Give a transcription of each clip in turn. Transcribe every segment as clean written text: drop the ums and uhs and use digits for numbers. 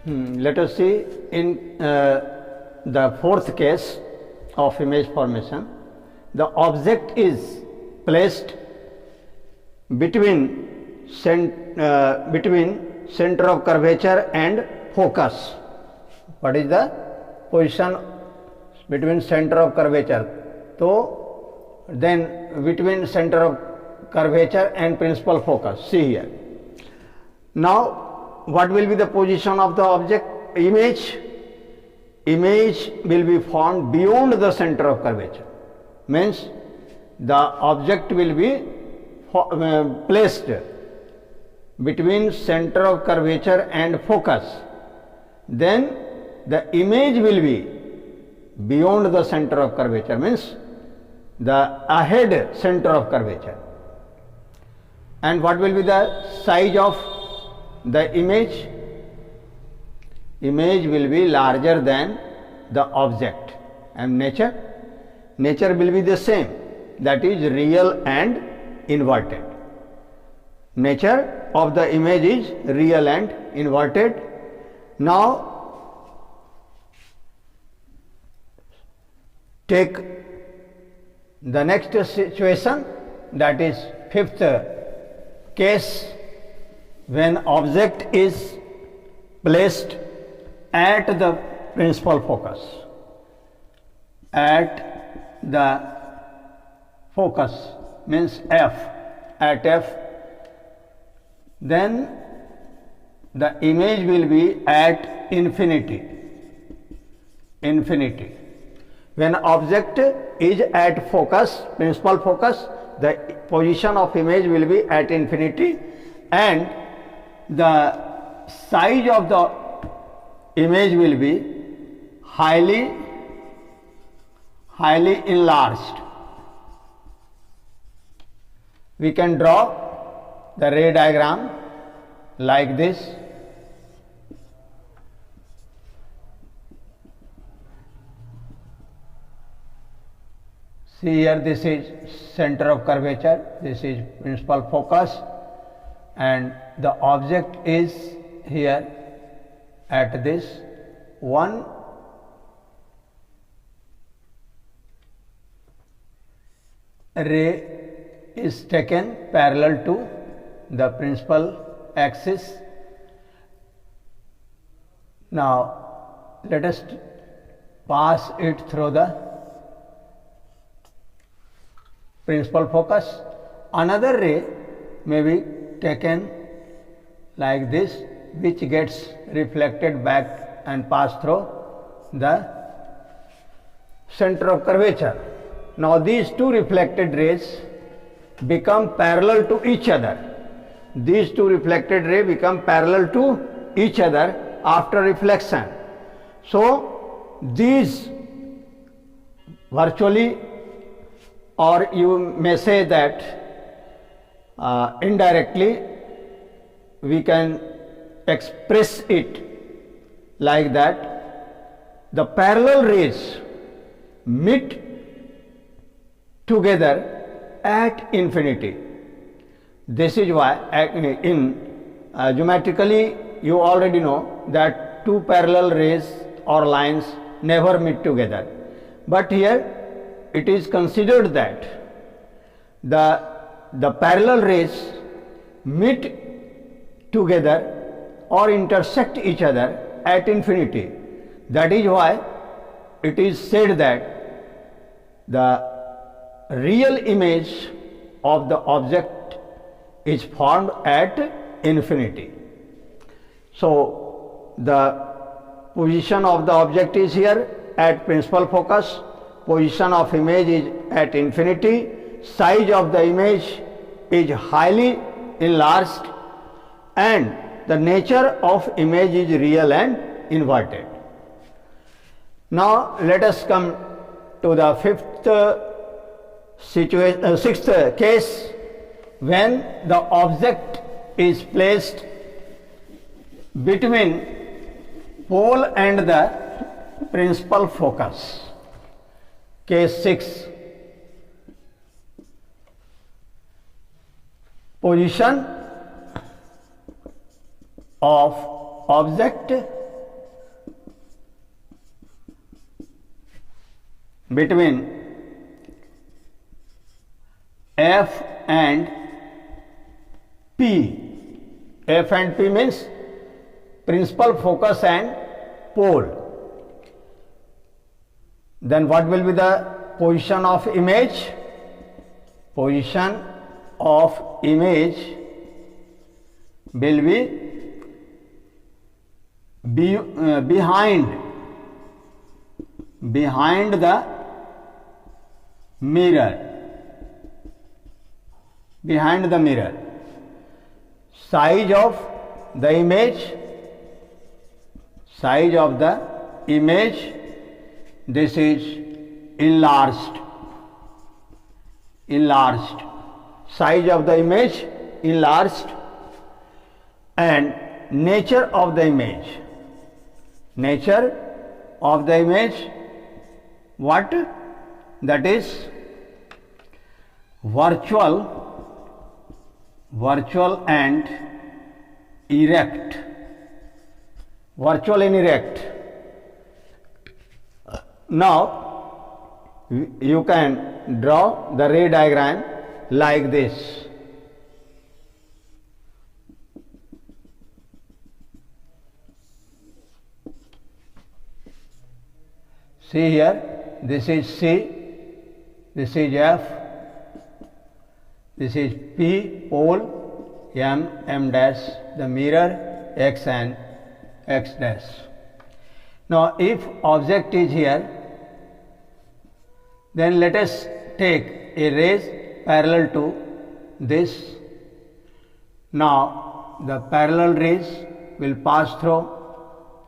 Let us see in the fourth case of image formation. The object is placed between center of curvature and focus. What is the position between center of curvature? So then between center of curvature and principal focus. See here. Now what will be the position of the object image? Image will be found beyond the center of curvature. Means the object will be placed between center of curvature and focus. Then the image will be beyond the center of curvature, means the ahead center of curvature. And what will be the size of the image? Image will be larger than the object. And nature will be the same, that is real and inverted. Nature of the image is real and inverted. Now take the next situation, that is fifth case, when object is placed at the principal focus. At the focus means F, at F, then the image will be at infinity. When object is at focus, principal focus, the position of image will be at infinity and the size of the image will be highly enlarged. We can draw the ray diagram like this. See here, this is center of curvature, this is principal focus, and the object is here at this one ray is taken parallel to the principal axis. Now let us pass it through the principal focus. Another ray may be taken like this, which gets reflected back and pass through the center of curvature. Now these two reflected rays become parallel to each other. These two reflected rays become parallel to each other after reflection. So these virtually, or you may say that indirectly, we can express it like that. The parallel rays meet together at infinity. This is why in geometrically you already know that two parallel rays or lines never meet together. But here it is considered that the parallel rays meet together or intersect each other at infinity. That is why it is said that the real image of the object is formed at infinity. So the position of the object is here at principal focus, position of image is at infinity, size of the image is highly enlarged, and the nature of image is real and inverted. Now let us come to the sixth case, when the object is placed between pole and the principal focus. Case 6. Position of object between F and P. F and P means principal, focus and pole. Then what will be the position of image? Position of image will be behind the mirror. Behind the mirror. Size of the image, this is enlarged. Size of the image enlarged. And nature of the image. What? That is virtual and erect. Now you can draw the ray diagram like this. See here, this is C, this is F, this is P, pole, M dash, the mirror, X and X dash. Now if object is here, then let us take a rays parallel to this. Now the parallel rays will pass through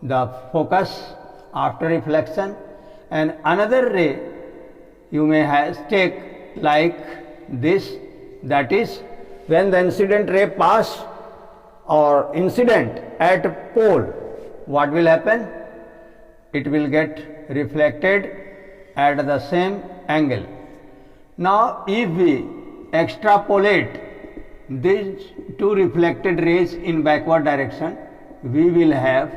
the focus after reflection, and another ray you may take like this, that is when the incident ray pass or incident at pole, what will happen? It will get reflected at the same angle. Now if we extrapolate these two reflected rays in backward direction, we will have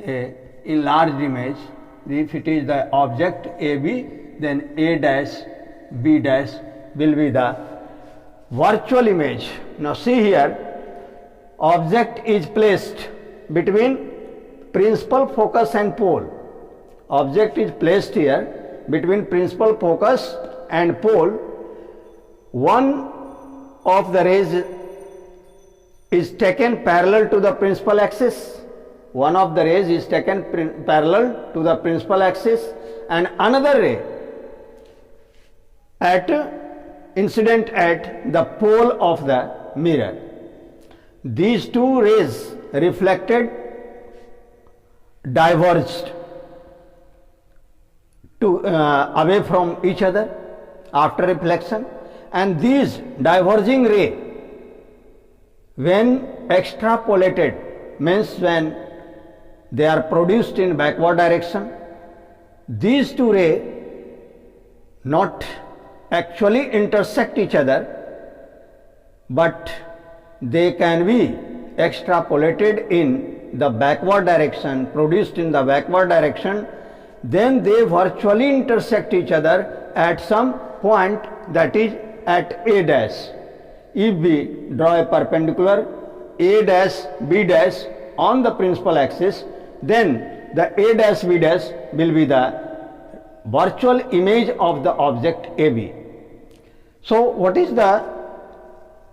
a enlarged image. If it is the object AB, then A dash, B dash will be the virtual image. Now see here, object is placed between principal, focus and pole. Object is placed here between principal, focus and pole. One of the rays is taken parallel to the principal axis. One of the rays is taken parallel to the principal axis, and another ray incident at the pole of the mirror. These two rays reflected diverged away from each other after reflection, and these diverging ray, when extrapolated, means when they are produced in backward direction, these two rays not actually intersect each other, but they can be extrapolated in the backward direction, produced in the backward direction, then they virtually intersect each other at some point, that is at A dash. If we draw a perpendicular A dash, B dash on the principal axis, then the A dash, B dash will be the virtual image of the object AB. So what is the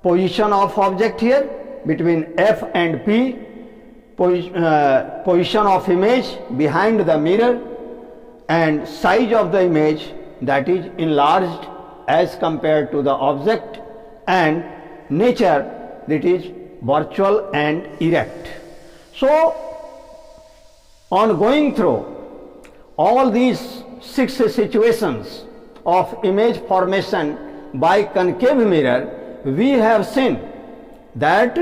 position of object here? Between F and P, position of image behind the mirror, and size of the image, that is enlarged as compared to the object, and nature, that is virtual and erect. So on going through all these 6 situations of image formation by concave mirror, we have seen that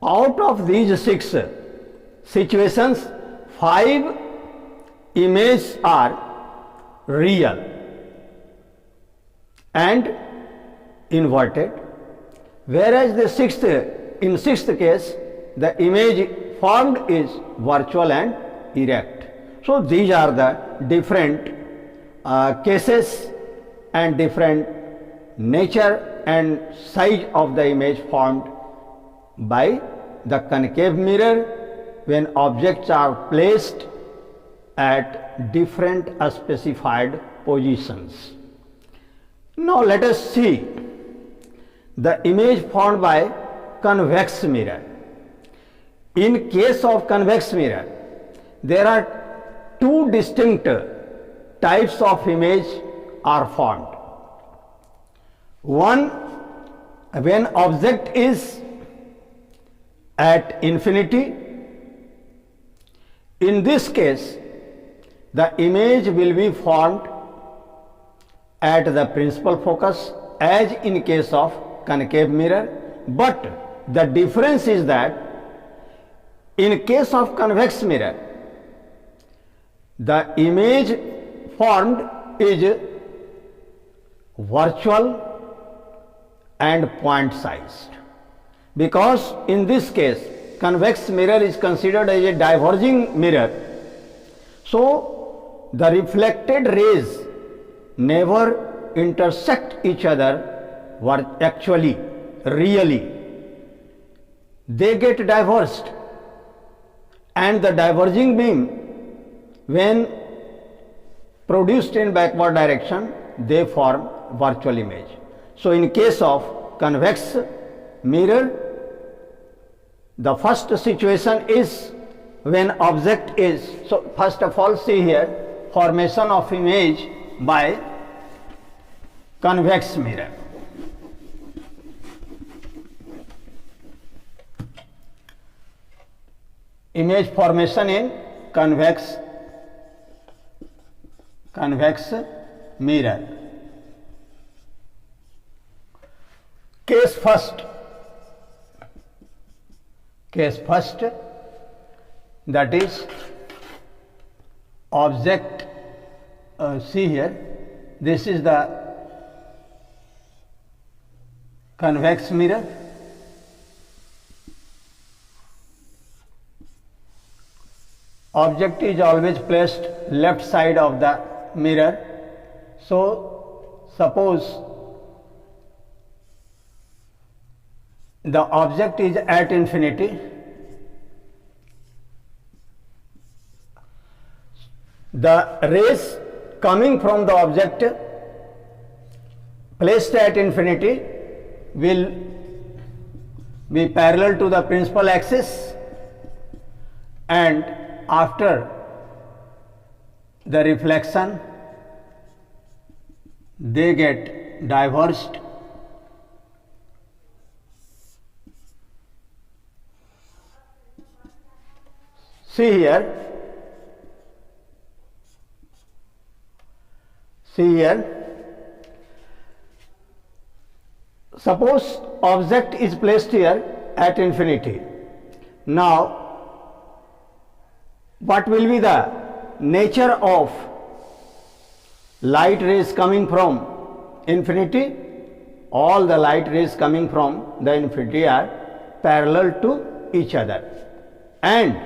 out of these 6 situations, 5 images are real and inverted, whereas in sixth case the image formed is virtual and erect. So these are the different cases and different nature and size of the image formed by the concave mirror when objects are placed at different specified positions. Now let us see the image formed by convex mirror. In case of convex mirror, there are two distinct types of image are formed. One, when object is at infinity. In this case, the image will be formed at the principal focus as in case of concave mirror, but the difference is that in case of convex mirror, the image formed is virtual and point sized, because in this case convex mirror is considered as a diverging mirror, so the reflected rays never intersect each other actually, really. They get diverged, and the diverging beam, when produced in backward direction, they form virtual image. So in case of convex mirror, the first situation is when object is, so first of all see here formation of image by convex mirror. Image formation in convex mirror. Case first, that is object, see here, this is the convex mirror. Object is always placed left side of the mirror. So suppose the object is at infinity, the rays coming from the object placed at infinity will be parallel to the principal axis, and after the reflection they get diverged. See here, suppose object is placed here at infinity. Now what will be the nature of light rays coming from infinity? All the light rays coming from the infinity are parallel to each other and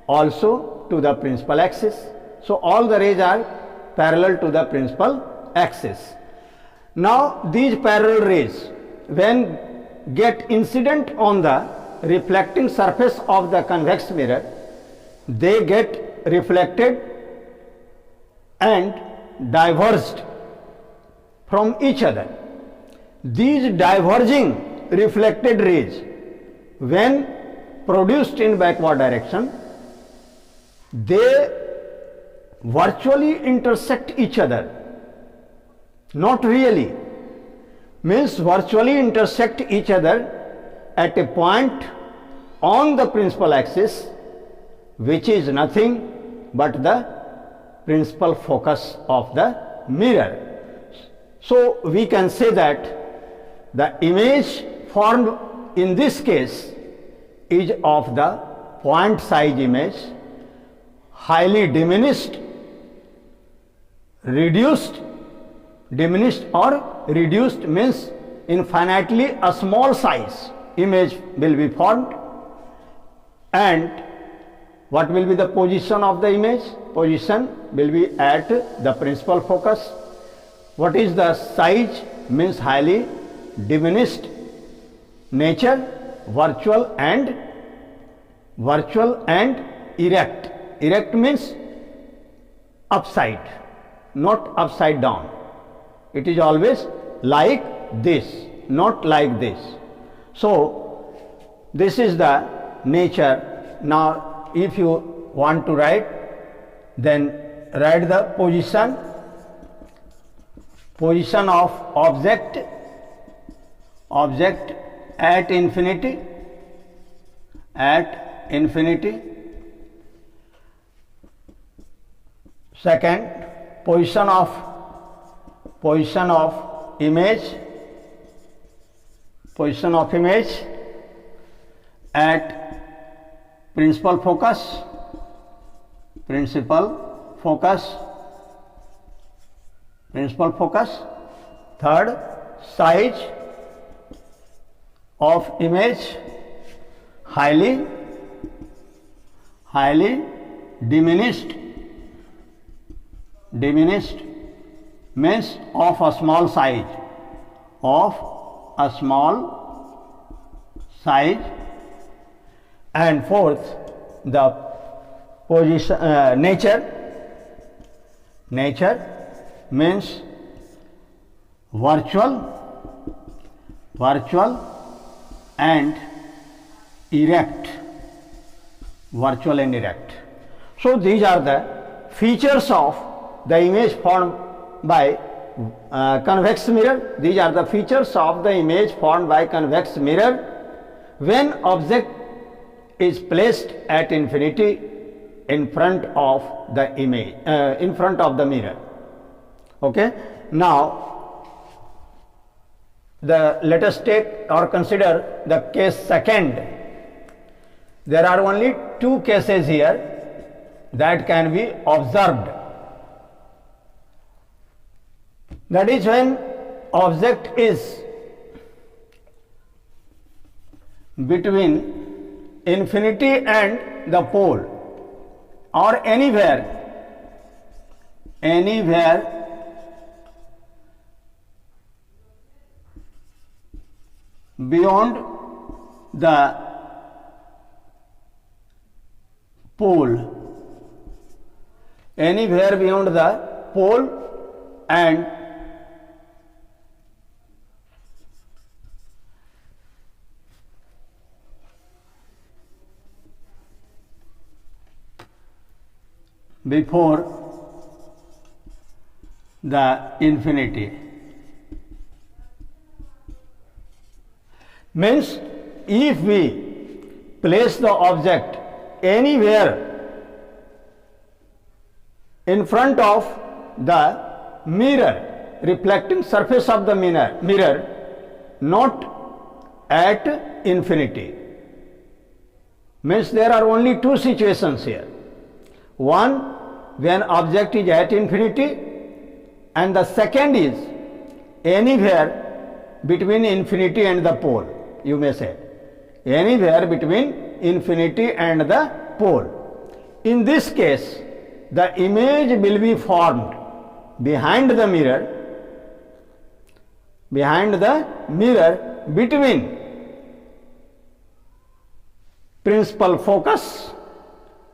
also to the principal axis. So all the rays are parallel to the principal axis. Now these parallel rays, when get incident on the reflecting surface of the convex mirror, they get reflected and diverged from each other. These diverging reflected rays, when produced in backward direction, they virtually intersect each other. Not really, means virtually intersect each other at a point on the principal axis, which is nothing but the principal focus of the mirror. So we can say that the image formed in this case is of the point size image, highly diminished, diminished or reduced means infinitely a small size image will be formed. And what will be the position of the image? position will be at the principal focus. What is the size? Means highly diminished nature, virtual and erect. Erect means upside, not upside down. It is always like this, not like this. So this is the nature. Now if you want to write, then write the position of object at infinity. Second, position of image at principal focus. Third, size of image highly diminished means of a small size, and fourth, the position nature means virtual and erect. So these are the features of the image formed by convex mirror. These are the features of the image formed by convex mirror when object is placed at infinity in front of the image, in front of the mirror. Okay. Now let us take or consider the case second. There are only two cases here that can be observed. That is when object is between infinity and the pole, or anywhere beyond the pole, and before the infinity. Means if we place the object anywhere in front of the mirror, reflecting surface of the mirror, not at infinity. Means there are only two situations here. One, when object is at infinity, and the second is anywhere between infinity and the pole. You may say anywhere between infinity and the pole. In this case, the image will be formed behind the mirror between principal focus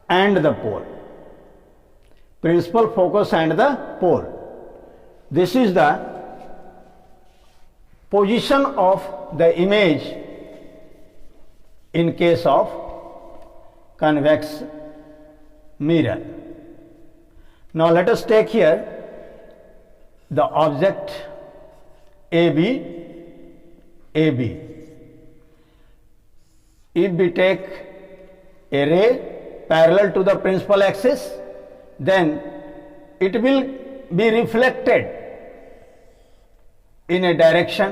and the pole. This is the position of the image in case of convex mirror. Now let us take here the object AB. If we take a ray parallel to the principal axis, then it will be reflected in a direction.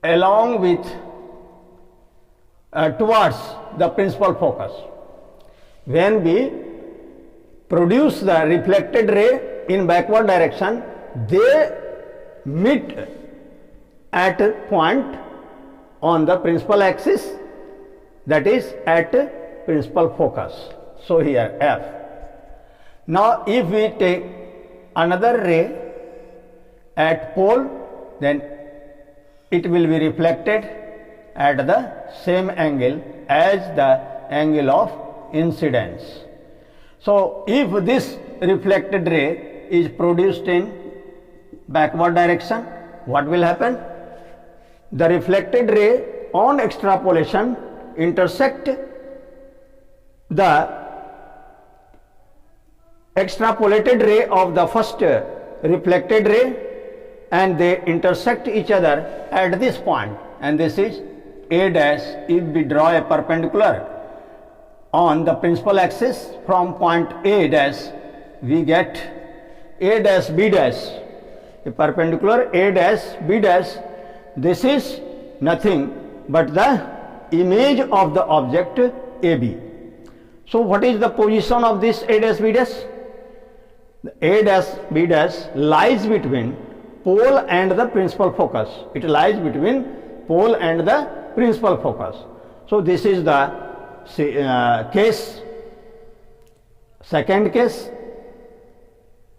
Along with towards the principal focus. When we produce the reflected ray in backward direction, they meet at a point on the principal axis, that is at principal focus. So here F. Now if we take another ray at pole, then it will be reflected at the same angle as the angle of incidence. So if this reflected ray is produced in backward direction, what will happen? The reflected ray on extrapolation intersect the extrapolated ray of the first reflected ray, and they intersect each other at this point, and this is A dash. If we draw a perpendicular on the principal axis from point A dash, we get A dash B dash, a perpendicular A dash B dash. This is nothing but the image of the object AB. So what is the position of this A dash B dash? The A dash B dash lies between pole and the principal focus. It lies between pole and the principal focus. So this is the case, second case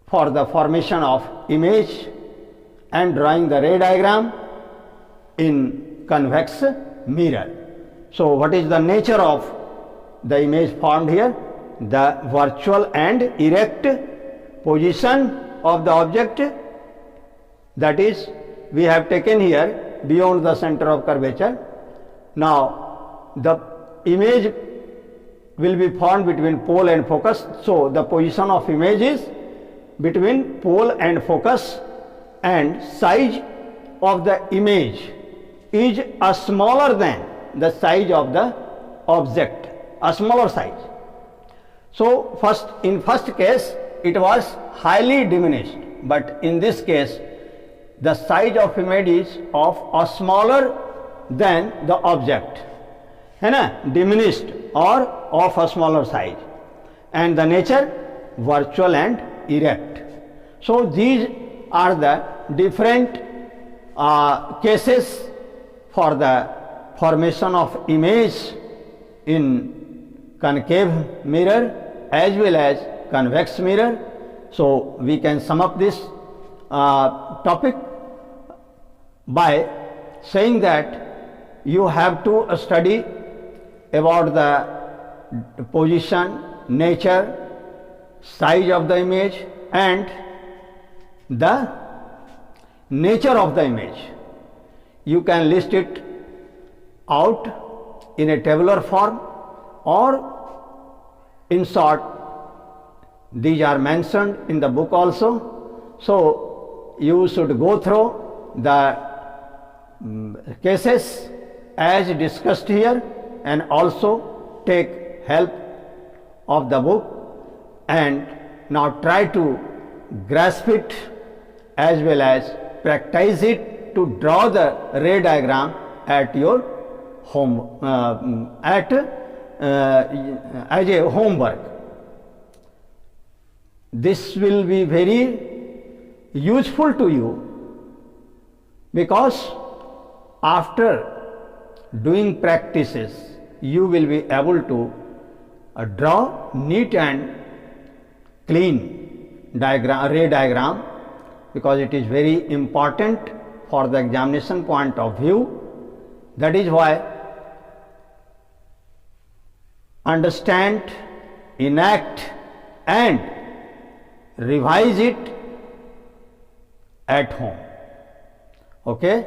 for the formation of image and drawing the ray diagram in convex mirror. So what is the nature of the image formed here? The virtual and erect position of the object, that is we have taken here beyond the center of curvature. Now the image will be formed between pole and focus. So the position of image is between pole and focus, and size of the image is a smaller than the size of the object, a smaller size. So in first case it was highly diminished, but in this case the size of image is of a smaller than the object, है ना, diminished or of a smaller size, and the nature virtual and erect. So these are the different cases for the formation of image in concave mirror as well as convex mirror. So we can sum up this topic by saying that you have to study about the position, nature, size of the image and the nature of the image. You can list it out in a tabular form, or in short these are mentioned in the book also. So you should go through the cases as discussed here and also take help of the book, and now try to grasp it as well as practice it to draw the ray diagram at your home as a homework. This will be very useful to you, because after doing practices you will be able to draw neat and clean ray diagram, because it is very important for the examination point of view. That is why understand, enact and revise it at home. Okay.